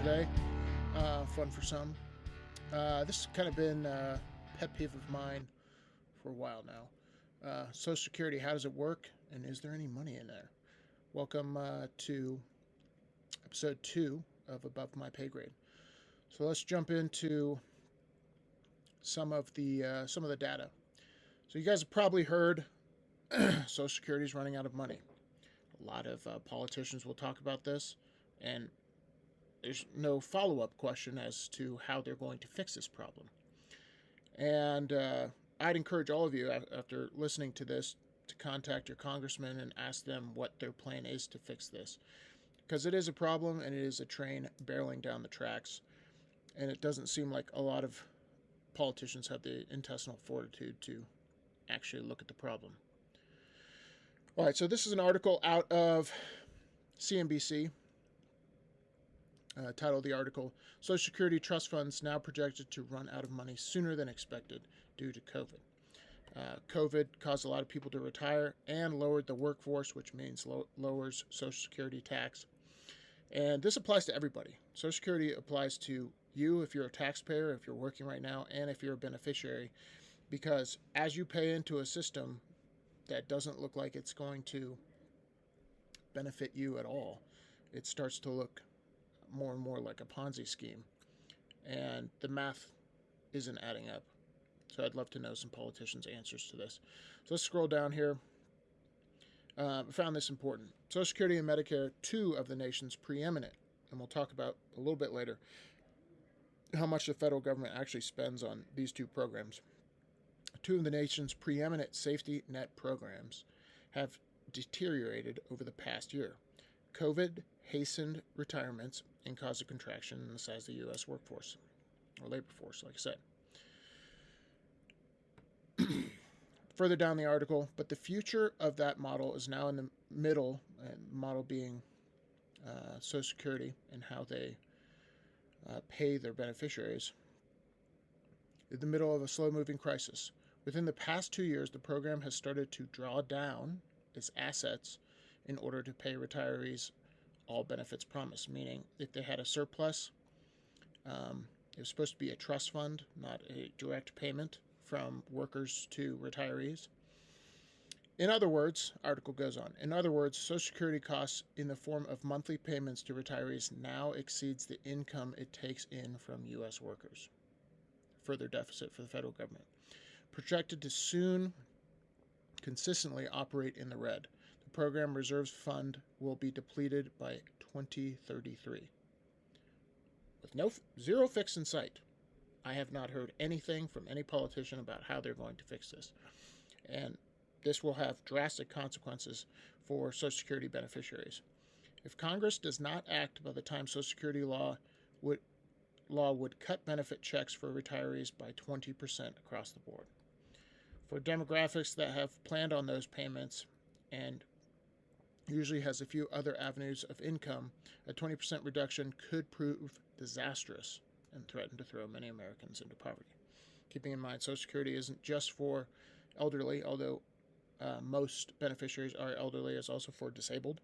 today. Fun for some. This has kind of been a pet peeve of mine for a while now. Social Security, how does it work? And is there any money in there? Welcome to episode 2 of Above My Pay Grade. So let's jump into some of the data. So you guys have probably heard Social Security is running out of money. A lot of politicians will talk about this, and there's no follow-up question as to how they're going to fix this problem. And I'd encourage all of you, after listening to this, to contact your congressman and ask them what their plan is to fix this. Because it is a problem, and it is a train barreling down the tracks, and it doesn't seem like a lot of politicians have the intestinal fortitude to actually look at the problem. All right, so this is an article out of CNBC. Title of the article, Social Security trust funds now projected to run out of money sooner than expected due to COVID. COVID caused a lot of people to retire and lowered the workforce, which means lowers Social Security tax. And this applies to everybody. Social Security applies to you if you're a taxpayer, if you're working right now, and if you're a beneficiary, because as you pay into a system that doesn't look like it's going to benefit you at all, it starts to look more and more like a Ponzi scheme, and the math isn't adding up. So I'd love to know some politicians' answers to this. So let's scroll down here. I found this important. Social Security and Medicare, two of the nation's preeminent, and we'll talk about a little bit later how much the federal government actually spends on these two programs. Two of the nation's preeminent safety net programs have deteriorated over the past year. COVID hastened retirements and caused a contraction in the size of the U.S. workforce, or labor force, like I said. Further down the article, but the future of that model is now in the middle, model being Social Security and how they pay their beneficiaries, in the middle of a slow-moving crisis. Within the past 2 years, the program has started to draw down its assets in order to pay retirees all benefits promised, meaning if they had a surplus, it was supposed to be a trust fund, not a direct payment from workers to retirees. In other words, article goes on, in other words, Social Security costs in the form of monthly payments to retirees now exceeds the income it takes in from U.S. workers. Further deficit for the federal government. Projected to soon consistently operate in the red. The program reserves fund will be depleted by 2033. With zero fix in sight. I have not heard anything from any politician about how they're going to fix this. And this will have drastic consequences for Social Security beneficiaries. If Congress does not act by the time Social Security law would cut benefit checks for retirees by 20% across the board. For demographics that have planned on those payments and usually has a few other avenues of income, a 20% reduction could prove disastrous and threaten to throw many Americans into poverty. Keeping in mind, Social Security isn't just for elderly, although most beneficiaries are elderly, it's also for disabled.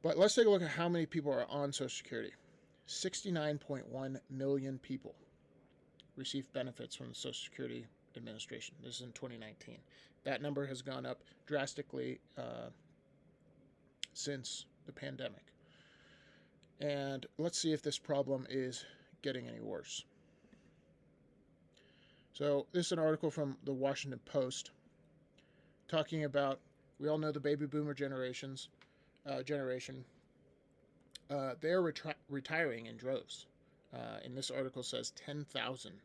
But let's take a look at how many people are on Social Security. 69.1 million people receive benefits from the Social Security Administration. This is in 2019. That number has gone up drastically since the pandemic. And let's see if this problem is getting any worse. So this is an article from the Washington Post talking about, we all know the baby boomer generation. They're retiring in droves. And this article says 10,000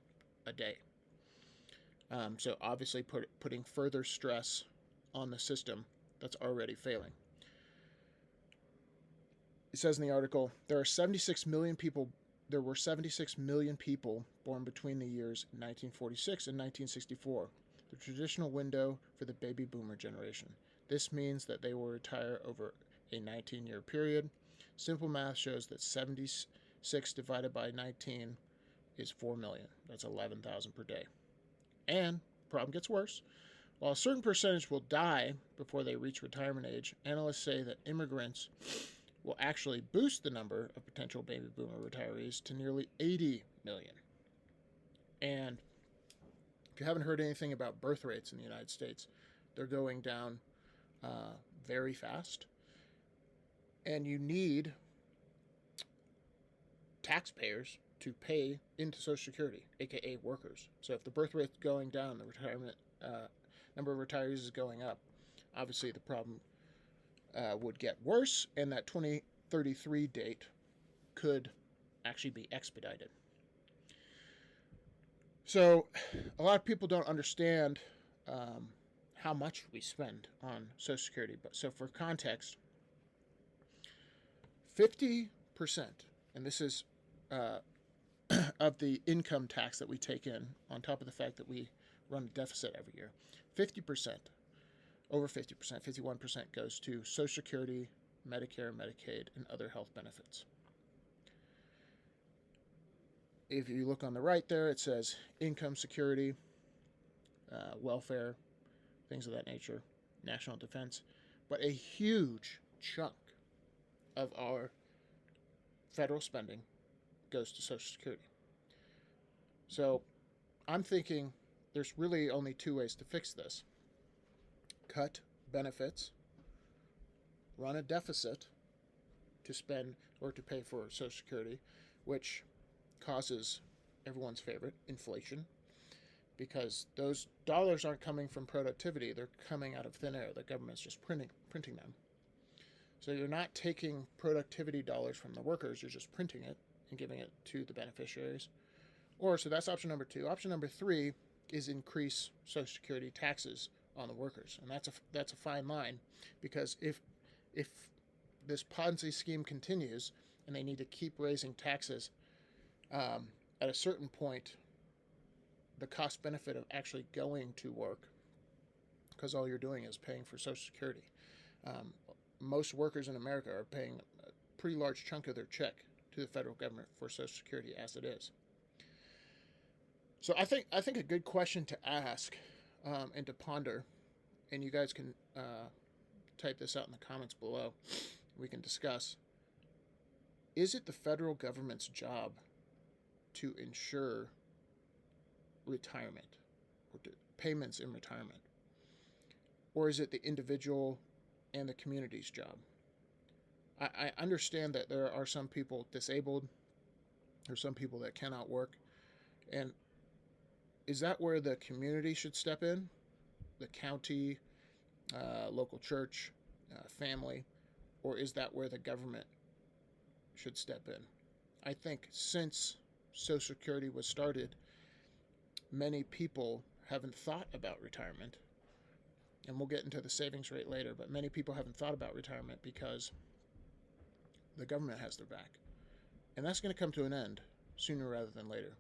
a day. So obviously putting further stress on the system that's already failing. It says in the article, there were 76 million people born between the years 1946 and 1964, the traditional window for the baby boomer generation. This means that they will retire over a 19-year period. Simple math shows that 76 divided by 19 is 4 million. That's 11,000 per day. And the problem gets worse. While a certain percentage will die before they reach retirement age, analysts say that immigrants will actually boost the number of potential baby boomer retirees to nearly 80 million. And if you haven't heard anything about birth rates in the United States, they're going down very fast. And you need taxpayers to pay into Social Security, aka workers. So if the birth rate's going down, the retirement number of retirees is going up. Obviously, the problem would get worse, and that 2033 date could actually be expedited. So, a lot of people don't understand how much we spend on Social Security. But so, for context, 50%, and this is of the income tax that we take in, on top of the fact that we run a deficit every year, 50%, over 50%, 51% goes to Social Security, Medicare, Medicaid, and other health benefits. If you look on the right there, it says income security, welfare, things of that nature, national defense. But a huge chunk of our federal spending goes to Social Security. So I'm thinking there's really only two ways to fix this: cut benefits, run a deficit to spend or to pay for Social Security, which causes everyone's favorite, inflation, because those dollars aren't coming from productivity, they're coming out of thin air. The government's just printing them. So you're not taking productivity dollars from the workers, you're just printing it and giving it to the beneficiaries. Or, so that's option number two. Option number three is increase Social Security taxes on the workers. And that's a fine line, because if this Ponzi scheme continues and they need to keep raising taxes, at a certain point, the cost benefit of actually going to work, because all you're doing is paying for Social Security. Most workers in America are paying a pretty large chunk of their check to the federal government for Social Security as it is. So I think a good question to ask and to ponder, and you guys can type this out in the comments below, we can discuss: is it the federal government's job to ensure retirement or payments in retirement? Or is it the individual and the community's job? I understand that there are some people disabled, or some people that cannot work, and is that where the community should step in? The county, local church, family, or is that where the government should step in? I think since Social Security was started, many people haven't thought about retirement, and we'll get into the savings rate later, but many people haven't thought about retirement because the government has their back, and that's going to come to an end sooner rather than later.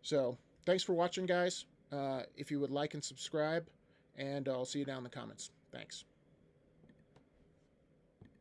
So thanks for watching, guys. If you would like and subscribe, and I'll see you down in the comments. Thanks.